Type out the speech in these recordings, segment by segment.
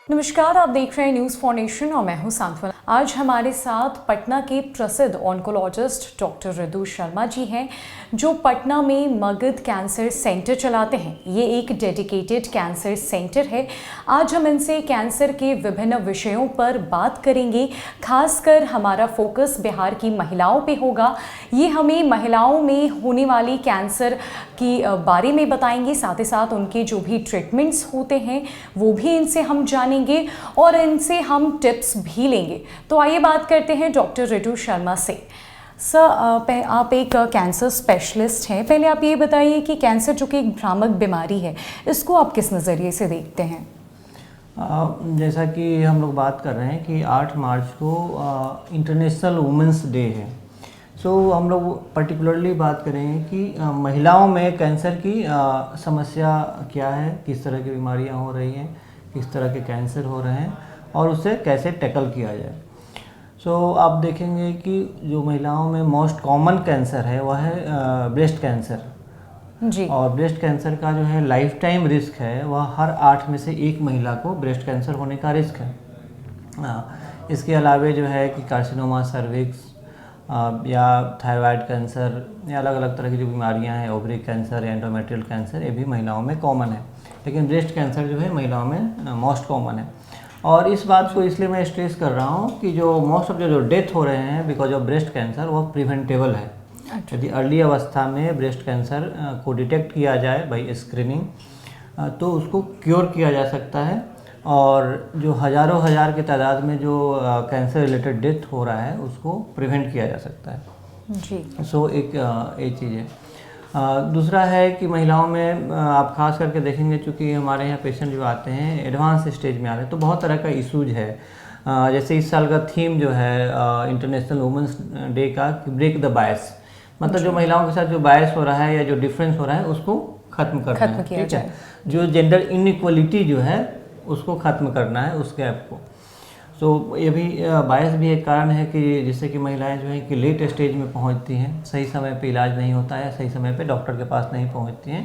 नमस्कार, आप देख रहे हैं न्यूज़ फॉर नेशन और मैं हूं सांत्वना। आज हमारे साथ पटना के प्रसिद्ध ऑन्कोलॉजिस्ट डॉक्टर ऋतु शर्मा जी हैं, जो पटना में मगध कैंसर सेंटर चलाते हैं। ये एक डेडिकेटेड कैंसर सेंटर है। आज हम इनसे कैंसर के विभिन्न विषयों पर बात करेंगे। खासकर हमारा फोकस बिहार की महिलाओं पे होगा। ये हमें महिलाओं में होने वाली कैंसर की बारे में बताएंगे, साथ ही साथ उनके जो भी ट्रीटमेंट्स होते हैं वो भी इनसे हम जानेंगे और इनसे हम टिप्स भी लेंगे। तो आइए बात करते हैं डॉक्टर ऋतु शर्मा से। सर, आप एक कैंसर स्पेशलिस्ट हैं। पहले आप ये बताइए कि कैंसर जो कि एक भ्रामक बीमारी है, इसको आप किस नज़रिए से देखते हैं? जैसा कि हम लोग बात कर रहे हैं कि 8 मार्च को इंटरनेशनल वुमेंस डे है। हम लोग पर्टिकुलरली बात करेंगे कि महिलाओं में कैंसर की समस्या क्या है, किस तरह की बीमारियां हो रही हैं, किस तरह के कैंसर हो रहे हैं और उसे कैसे टैकल किया जाए। आप देखेंगे कि जो महिलाओं में मोस्ट कॉमन कैंसर है वह है ब्रेस्ट कैंसर जी। और ब्रेस्ट कैंसर का जो है लाइफ टाइम रिस्क है, वह हर 8 में से 1 महिला को ब्रेस्ट कैंसर होने का रिस्क है। इसके अलावे जो है कि कार्सिनोमा सर्विक्स या थायराइड कैंसर या अलग अलग तरह की जो बीमारियां हैं, ओवरी कैंसर, एंडोमेट्रियल कैंसर, ये भी महिलाओं में कॉमन है। लेकिन ब्रेस्ट कैंसर जो है महिलाओं में मोस्ट कॉमन है। और इस बात को इसलिए मैं स्ट्रेस कर रहा हूँ कि जो मोस्ट ऑफ जो डेथ हो रहे हैं बिकॉज ऑफ ब्रेस्ट कैंसर वह प्रिवेंटेबल है। यदि अर्ली अवस्था में ब्रेस्ट कैंसर को डिटेक्ट किया जाए बाई स्क्रीनिंग तो उसको क्योर किया जा सकता है और जो हज़ारों हज़ार की तादाद में जो कैंसर रिलेटेड डेथ हो रहा है उसको प्रिवेंट किया जा सकता है जी। एक चीज़ है। दूसरा है कि महिलाओं में आप खास करके देखेंगे, चूँकि हमारे यहाँ पेशेंट जो आते हैं एडवांस स्टेज में आते हैं तो बहुत तरह का इशूज है। जैसे इस साल का थीम जो है इंटरनेशनल वुमेंस डे का, ब्रेक द बायस, मतलब जो महिलाओं के साथ जो बायस हो रहा है या जो डिफरेंस हो रहा है उसको खत्म करना है, ठीक है। जो जेंडर इनइक्वलिटी जो है उसको ख़त्म करना है, उस गैप को। ये भी बायस भी एक कारण है कि जिससे कि महिलाएं जो है कि लेट स्टेज में पहुंचती हैं, सही समय पे इलाज नहीं होता है, सही समय पे डॉक्टर के पास नहीं पहुंचती हैं।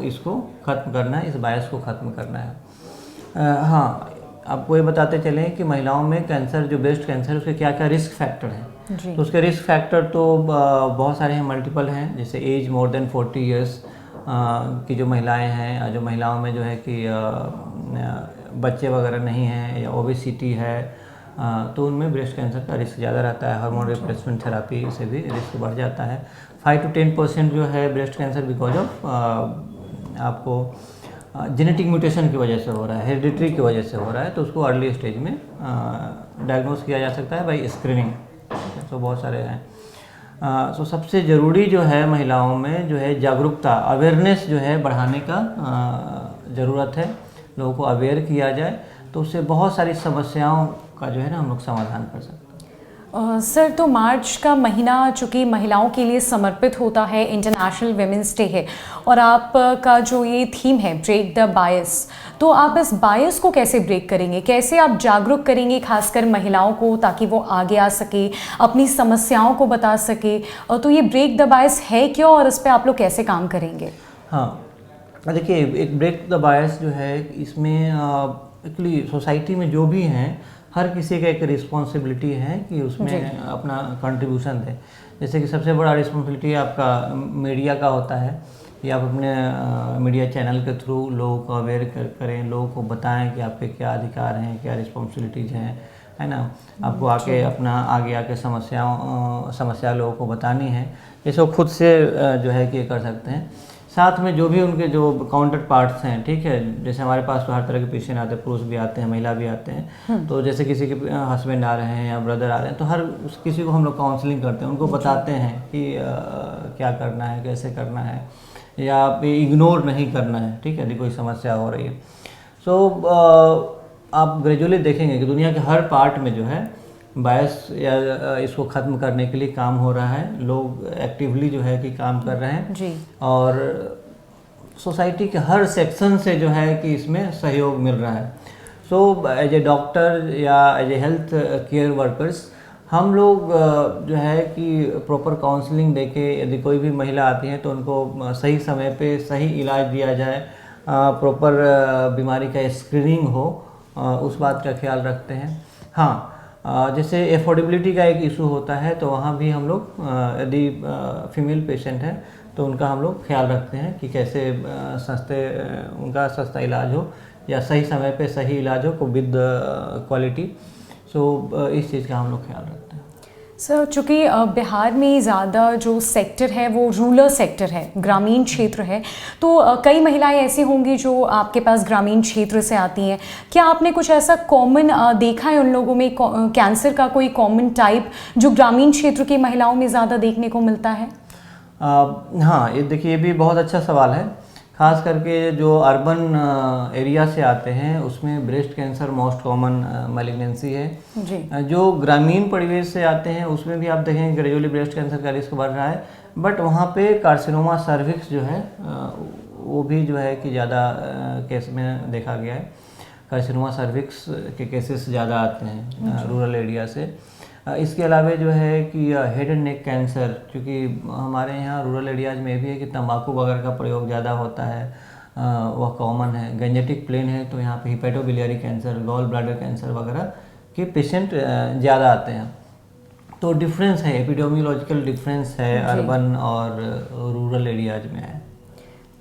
इसको ख़त्म करना है, इस बायस को ख़त्म करना है। हाँ, आपको ये बताते चलें कि महिलाओं में कैंसर, जो ब्रेस्ट कैंसर, उसके क्या क्या रिस्क फैक्टर हैं। तो उसके रिस्क फैक्टर तो बहुत सारे हैं, मल्टीपल हैं। जैसे एज मोर देन 40 ईयर्स की जो महिलाएं हैं, जो महिलाओं में जो है कि बच्चे वगैरह नहीं हैं या ओबेसिटी है, तो उनमें ब्रेस्ट कैंसर का रिस्क ज़्यादा रहता है। हार्मोन रिप्लेसमेंट थेरापी से भी रिस्क बढ़ जाता है। 5 to 10% जो है ब्रेस्ट कैंसर बिकॉज ऑफ आपको जेनेटिक म्यूटेशन की वजह से हो रहा है, हेरिडिटरी की वजह से हो रहा है, तो उसको अर्ली स्टेज में डायग्नोस किया जा सकता है बाई स्क्रीनिंग। बहुत सारे हैं। सबसे ज़रूरी जो है महिलाओं में जो है जागरूकता, अवेयरनेस जो है बढ़ाने का ज़रूरत है। लोगों को अवेयर किया जाए तो उससे बहुत सारी समस्याओं का जो है ना हम लोग समाधान कर सकते हैं। सर, तो मार्च का महीना चूँकि महिलाओं के लिए समर्पित होता है, इंटरनेशनल विमेंस डे है और आपका जो ये थीम है ब्रेक द बायस, तो आप इस बायस को कैसे ब्रेक करेंगे, कैसे आप जागरूक करेंगे खासकर महिलाओं को, ताकि वो आगे आ सके, अपनी समस्याओं को बता सके? तो ये ब्रेक द बायस है क्यों और इस पर आप लोग कैसे काम करेंगे? हाँ, देखिए, एक ब्रेक द बायस जो है इसमें एक्चुअली सोसाइटी में जो भी हैं हर किसी का एक रिस्पॉन्सिबिलिटी है कि उसमें अपना कंट्रीब्यूशन दें। जैसे कि सबसे बड़ा रिस्पॉन्सिबिलिटी आपका मीडिया का होता है कि आप अपने मीडिया चैनल के थ्रू लोगों को अवेयर करें, लोगों को बताएं कि आपके क्या अधिकार हैं, क्या रिस्पॉन्सिबिलिटीज़ हैं, है ना। आपको आके अपना आगे आके समस्या लोगों को बतानी है, जैसे वो खुद से जो है कि कर सकते हैं। साथ में जो भी उनके जो काउंटर पार्ट्स हैं, ठीक है, जैसे हमारे पास तो हर तरह के पेशेंट आते हैं, पुरुष भी आते हैं, महिला भी आते हैं। तो जैसे किसी के हस्बैंड आ रहे हैं या ब्रदर आ रहे हैं तो हर किसी को हम लोग काउंसलिंग करते हैं, उनको बताते हैं कि क्या करना है, कैसे करना है, या इग्नोर नहीं करना है, ठीक है, यदि कोई समस्या हो रही है। आप ग्रेजुअली देखेंगे कि दुनिया के हर पार्ट में जो है बायस या इसको ख़त्म करने के लिए काम हो रहा है। लोग एक्टिवली जो है कि काम कर रहे हैं जी। और सोसाइटी के हर सेक्शन से जो है कि इसमें सहयोग मिल रहा है। एज ए डॉक्टर या as a health care workers हम लोग जो है कि प्रॉपर काउंसलिंग देके, यदि कोई भी महिला आती है तो उनको सही समय पे सही इलाज दिया जाए, प्रॉपर बीमारी का स्क्रीनिंग हो उस बात का ख्याल रखते हैं। हाँ, जैसे एफोर्डेबिलिटी का एक इशू होता है, तो वहाँ भी हम लोग यदि फीमेल पेशेंट है तो उनका हम लोग ख्याल रखते हैं कि कैसे उनका सस्ता इलाज हो या सही समय पे सही इलाज हो विद क्वालिटी। सो इस चीज़ का हम लोग ख्याल रखते हैं। सर, चूँकि बिहार में ज़्यादा जो सेक्टर है वो रूरल सेक्टर है, ग्रामीण क्षेत्र है, तो कई महिलाएं ऐसी होंगी जो आपके पास ग्रामीण क्षेत्र से आती हैं। क्या आपने कुछ ऐसा कॉमन देखा है उन लोगों में, कैंसर का कोई कॉमन टाइप जो ग्रामीण क्षेत्र की महिलाओं में ज़्यादा देखने को मिलता है? हाँ, ये देखिए, ये भी बहुत अच्छा सवाल है। ख़ास करके जो अर्बन एरिया से आते हैं उसमें breast cancer most common malignancy है जी। जो ग्रामीण परिवेश से आते हैं उसमें भी आप देखेंगे ग्रेजुअली ब्रेस्ट कैंसर का रिस्क बढ़ रहा है, बट वहाँ पे कार्सिनोमा सर्विक्स जो है वो भी जो है कि ज़्यादा केस में देखा गया है। कार्सिनोमा सर्विक्स के केसेस ज़्यादा आते हैं रूरल एरिया से। इसके अलावा जो है कि हेड एंड नेक कैंसर, क्योंकि हमारे यहाँ रूरल एरियाज में भी है कि तंबाकू वगैरह का प्रयोग ज़्यादा होता है, वह कॉमन है। जेनेटिक प्लेन है तो यहाँ पे hepatobiliary cancer, gall bladder cancer वगैरह के पेशेंट ज़्यादा आते हैं। तो डिफरेंस है, एपिडेमियोलॉजिकल डिफरेंस है अर्बन और रूरल एरियाज में है।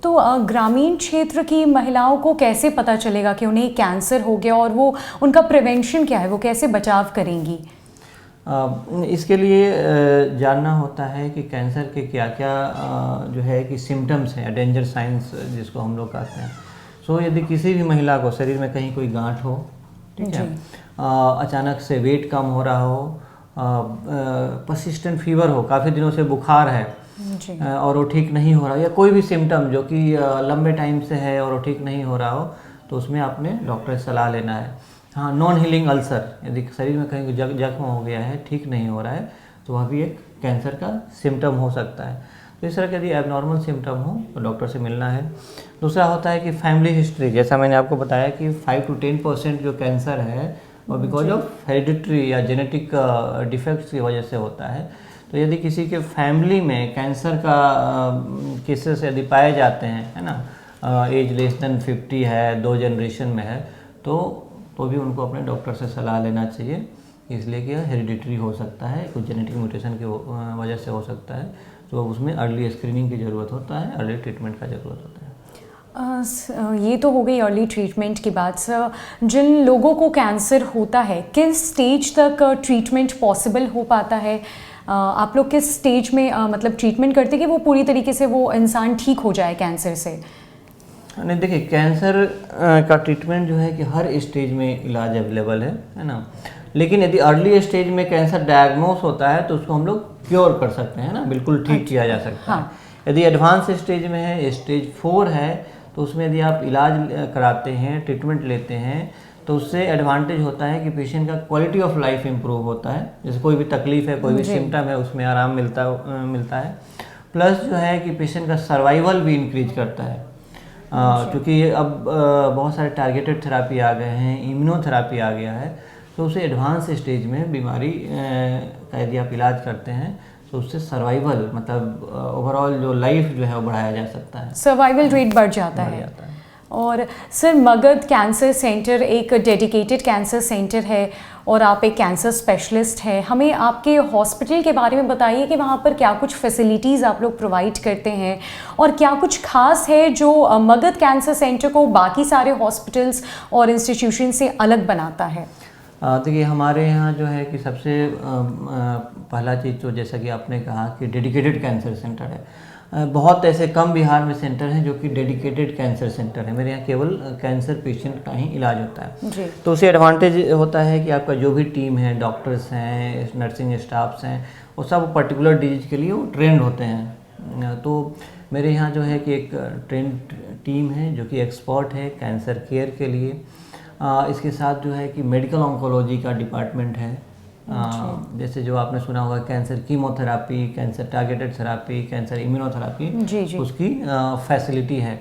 तो ग्रामीण क्षेत्र की महिलाओं को कैसे पता चलेगा कि उन्हें कैंसर हो गया, और वो उनका प्रिवेंशन क्या है, वो कैसे बचाव करेंगी? इसके लिए जानना होता है कि कैंसर के क्या क्या जो है कि सिम्टम्स हैं, डेंजर साइंस जिसको हम लोग कहते हैं। सो यदि किसी भी महिला को शरीर में कहीं कोई गांठ हो, ठीक है, अचानक से वेट कम हो रहा हो, परसिस्टेंट फीवर हो, काफ़ी दिनों से बुखार है और वो ठीक नहीं हो रहा, या कोई भी सिम्टम जो कि लंबे टाइम से है और वो ठीक नहीं हो रहा हो, तो उसमें आपने डॉक्टर से सलाह लेना है। हाँ, नॉन हीलिंग अल्सर, यदि शरीर में कहीं जख्म हो गया है, ठीक नहीं हो रहा है, तो वह भी एक कैंसर का सिम्टम हो सकता है। तो इस तरह के यदि एबनॉर्मल सिम्टम हो तो डॉक्टर से मिलना है। दूसरा होता है कि फैमिली हिस्ट्री, जैसा मैंने आपको बताया कि 5 to 10% जो कैंसर है वो बिकॉज ऑफ हेरिडिटरी या जेनेटिक डिफेक्ट्स की वजह से होता है। तो यदि किसी के फैमिली में कैंसर का केसेस यदि पाए जाते हैं, है ना, एज लेस देन 50 है, 2 जनरेशन में है, तो भी उनको अपने डॉक्टर से सलाह लेना चाहिए, इसलिए कि हेरिडिटरी हो सकता है, कुछ जेनेटिक म्यूटेशन की वजह से हो सकता है। तो उसमें अर्ली स्क्रीनिंग की ज़रूरत होता है, अर्ली ट्रीटमेंट का ज़रूरत होता है। ये तो हो गई अर्ली ट्रीटमेंट की बात। सर, जिन लोगों को कैंसर होता है, किस स्टेज तक ट्रीटमेंट पॉसिबल हो पाता है? आप लोग किस स्टेज में मतलब ट्रीटमेंट करते हैं कि वो पूरी तरीके से वो इंसान ठीक हो जाए कैंसर से? नहीं, देखिए, कैंसर का ट्रीटमेंट जो है कि हर स्टेज में इलाज अवेलेबल है ना। लेकिन यदि अर्ली स्टेज में कैंसर डायग्नोस होता है तो उसको हम लोग क्योर कर सकते हैं ना, बिल्कुल ठीक किया जा सकता है। यदि एडवांस स्टेज में है, स्टेज 4 है, तो उसमें यदि आप इलाज कराते हैं, ट्रीटमेंट लेते हैं, तो उससे एडवांटेज होता है कि पेशेंट का क्वालिटी ऑफ लाइफ इम्प्रूव होता है। जैसे कोई भी तकलीफ है, कोई भी सिम्टम है, उसमें आराम मिलता है। प्लस जो है कि पेशेंट का सर्वाइवल भी इंक्रीज करता है, क्योंकि अब बहुत सारे टारगेटेड थेरापी आ गए हैं, इम्यूनोथेरापी आ गया है, तो उसे एडवांस स्टेज में बीमारी का यदि आप इलाज करते हैं तो उससे सर्वाइवल, मतलब ओवरऑल जो लाइफ जो है वो बढ़ाया जा सकता है, सर्वाइवल रेट बढ़ जाता है। और सर, मगध कैंसर सेंटर एक डेडिकेटेड कैंसर सेंटर है और आप एक कैंसर स्पेशलिस्ट हैं। हमें आपके हॉस्पिटल के बारे में बताइए कि वहाँ पर क्या कुछ फैसिलिटीज़ आप लोग प्रोवाइड करते हैं और क्या कुछ खास है जो मगध कैंसर सेंटर को बाकी सारे हॉस्पिटल्स और इंस्टीट्यूशन से अलग बनाता है? देखिए, हमारे यहाँ जो है कि सबसे पहला चीज़ तो जैसा कि आपने कहा कि डेडिकेटेड कैंसर सेंटर है। बहुत ऐसे कम बिहार में सेंटर हैं जो कि डेडिकेटेड कैंसर सेंटर है। मेरे यहाँ केवल कैंसर पेशेंट का ही इलाज होता है जी। तो उससे एडवांटेज होता है कि आपका जो भी टीम है, डॉक्टर्स हैं, नर्सिंग स्टाफ्स हैं, वो सब पर्टिकुलर डिजीज के लिए वो ट्रेंड होते हैं। तो मेरे यहाँ जो है कि एक ट्रेंड टीम है जो कि एक्सपर्ट है कैंसर केयर के लिए। इसके साथ जो है कि मेडिकल ऑन्कोलॉजी का डिपार्टमेंट है, जैसे जो आपने सुना होगा cancer chemotherapy, cancer targeted therapy, cancer immunotherapy, उसकी फैसिलिटी है।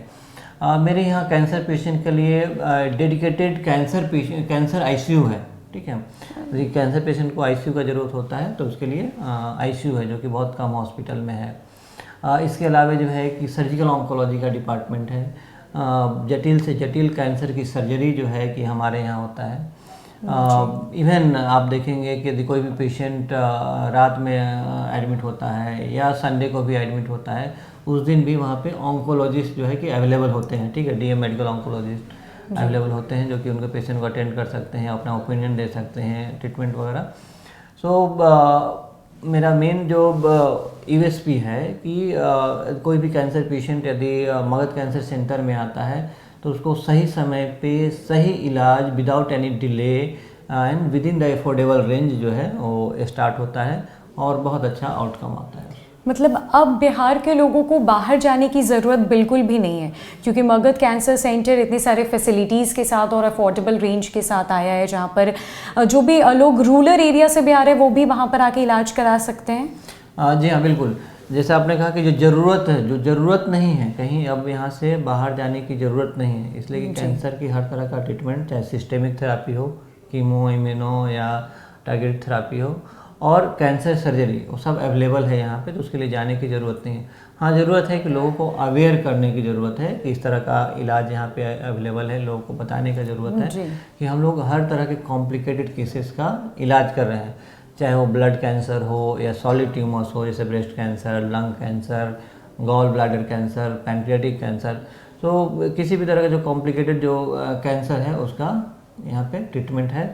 मेरे यहाँ कैंसर पेशेंट के लिए डेडिकेटेड कैंसर आईसीयू है, ठीक है। यदि कैंसर पेशेंट को आईसीयू का ज़रूरत होता है तो उसके लिए आईसीयू है जो कि बहुत कम हॉस्पिटल में है। इसके अलावा जो है कि सर्जिकल ऑन्कोलॉजी का डिपार्टमेंट है, जटिल से जटिल कैंसर की सर्जरी जो है कि हमारे यहाँ होता है। इवन आप देखेंगे कि यदि कोई भी पेशेंट रात में एडमिट होता है या संडे को भी एडमिट होता है, उस दिन भी वहाँ पे ऑन्कोलॉजिस्ट जो है कि अवेलेबल होते हैं, ठीक है, डीएम मेडिकल ऑन्कोलॉजिस्ट अवेलेबल होते हैं जो कि उनके पेशेंट को अटेंड कर सकते हैं, अपना ओपिनियन दे सकते हैं, ट्रीटमेंट वगैरह। सो मेरा मेन जो यूएसपी है कि कोई भी कैंसर पेशेंट यदि मगध कैंसर सेंटर में आता है तो उसको सही समय पे सही इलाज without any delay and with in the affordable range जो है वो स्टार्ट होता है और बहुत अच्छा आउटकम आता है। मतलब अब बिहार के लोगों को बाहर जाने की ज़रूरत बिल्कुल भी नहीं है, क्योंकि मगध कैंसर सेंटर इतने सारे फैसिलिटीज़ के साथ और अफोर्डेबल रेंज के साथ आया है, जहाँ पर जो भी लोग रूरल एरिया से भी आ रहे हैं वो भी वहाँ पर आके इलाज करा सकते हैं। जी हाँ, बिल्कुल। जैसे आपने कहा कि जो ज़रूरत है, जो ज़रूरत नहीं है कहीं अब यहाँ से बाहर जाने की ज़रूरत नहीं है, इसलिए कि कैंसर की हर तरह का ट्रीटमेंट, चाहे सिस्टेमिक थेरापी हो, कीमो, इम्यूनो या टारगेट थेरापी हो, और कैंसर सर्जरी, वो सब अवेलेबल है यहाँ पे, तो उसके लिए जाने की ज़रूरत नहीं है। हाँ, ज़रूरत है कि लोगों को अवेयर करने की ज़रूरत है कि इस तरह का इलाज यहाँ पे अवेलेबल है, लोगों को बताने का ज़रूरत है कि हम लोग हर तरह के कॉम्प्लिकेटेड केसेस का इलाज कर रहे हैं, चाहे वो ब्लड कैंसर हो या सॉलिड ट्यूमर्स हो, जैसे breast cancer, lung cancer, gall bladder cancer, pancreatic cancer. तो किसी भी तरह का जो कॉम्प्लिकेटेड जो कैंसर है उसका यहाँ पे ट्रीटमेंट है।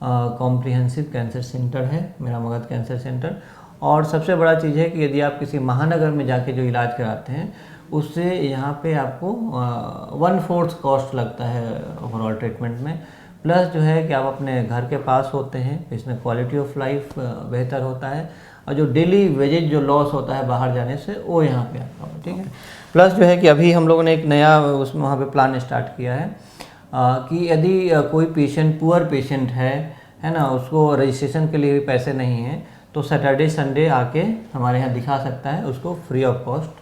कॉम्प्रिहेंसिव कैंसर सेंटर है मेरा मगध कैंसर सेंटर। और सबसे बड़ा चीज़ है कि यदि आप किसी महानगर में जाके जो इलाज कराते हैं उससे यहाँ पे आपको 1/4 कॉस्ट लगता है ओवरऑल ट्रीटमेंट में। प्लस जो है कि आप अपने घर के पास होते हैं, इसमें क्वालिटी ऑफ लाइफ बेहतर होता है, और जो डेली वेजेज जो लॉस होता है बाहर जाने से वो यहाँ पे आपका, ठीक है। प्लस जो है कि अभी हम लोगों ने एक नया उसमें वहाँ पे प्लान स्टार्ट किया है कि यदि कोई पेशेंट पुअर पेशेंट है ना, उसको रजिस्ट्रेशन के लिए भी पैसे नहीं हैं, तो सैटरडे संडे आके हमारे यहाँ दिखा सकता है, उसको फ्री ऑफ कॉस्ट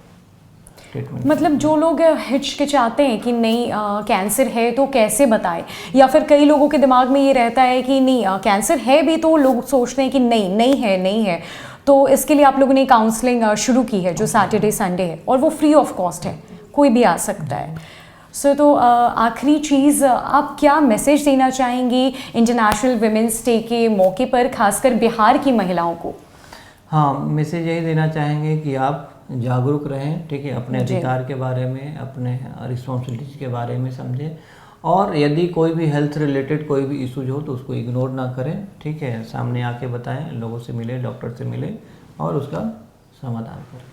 ट्रीटमेंट। मतलब जो लोग हिचकिचाते हैं कि नहीं कैंसर है तो कैसे बताएं, या फिर कई लोगों के दिमाग में ये रहता है कि नहीं कैंसर है भी तो लोग सोचते हैं कि नहीं है, तो इसके लिए आप लोगों ने काउंसलिंग शुरू की है जो सैटरडे संडे है, और वो फ्री ऑफ कॉस्ट है, कोई भी आ सकता है। सो तो आखिरी चीज़, आप क्या मैसेज देना चाहेंगे इंटरनेशनल विमेंस डे के मौके पर, खासकर बिहार की महिलाओं को? हाँ, मैसेज यही देना चाहेंगे कि आप जागरूक रहें, ठीक है, अपने अधिकार के बारे में, अपने रिस्पॉन्सिबिलिटीज के बारे में समझें, और यदि कोई भी हेल्थ रिलेटेड कोई भी इशूज हो तो उसको इग्नोर ना करें, ठीक है, सामने आके बताएं, लोगों से मिले, डॉक्टर से मिले और उसका समाधान करें।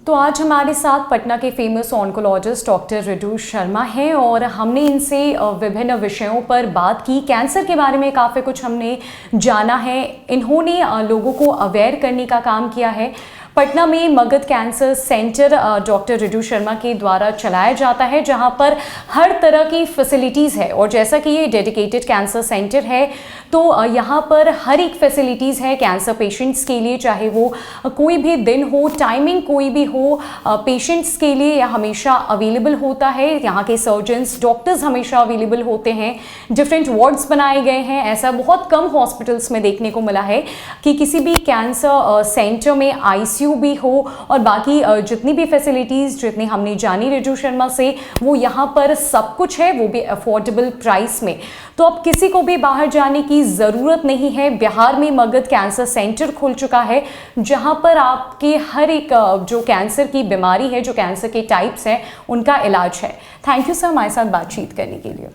तो आज हमारे साथ पटना के फेमस ऑन्कोलॉजिस्ट डॉक्टर ऋतु शर्मा हैं और हमने इनसे विभिन्न विषयों पर बात की। कैंसर के बारे में काफ़ी कुछ हमने जाना है। इन्होंने लोगों को अवेयर करने का काम किया है। पटना में मगध कैंसर सेंटर डॉक्टर ऋतु शर्मा के द्वारा चलाया जाता है, जहां पर हर तरह की फैसिलिटीज़ है, और जैसा कि ये डेडिकेटेड कैंसर सेंटर है तो यहाँ पर हर एक फैसिलिटीज़ है कैंसर पेशेंट्स के लिए, चाहे वो कोई भी दिन हो, टाइमिंग कोई भी हो, पेशेंट्स के लिए हमेशा अवेलेबल होता है। यहाँ के सर्जन्स, डॉक्टर्स हमेशा अवेलेबल होते हैं। डिफरेंट वार्ड्स बनाए गए हैं। ऐसा बहुत कम हॉस्पिटल्स में देखने को मिला है कि किसी भी कैंसर सेंटर में ICU भी हो, और बाकी जितनी भी फैसिलिटीज़ जितनी हमने जानी ऋतु शर्मा से, वो यहाँ पर सब कुछ है, वो भी अफोर्डेबल प्राइस में। तो अब किसी को भी बाहर जाने की ज़रूरत नहीं है। बिहार में मगध कैंसर सेंटर खुल चुका है, जहाँ पर आपके हर एक जो कैंसर की बीमारी है, जो कैंसर के टाइप्स हैं, उनका इलाज है। थैंक यू सर हमारे साथ बातचीत करने के लिए।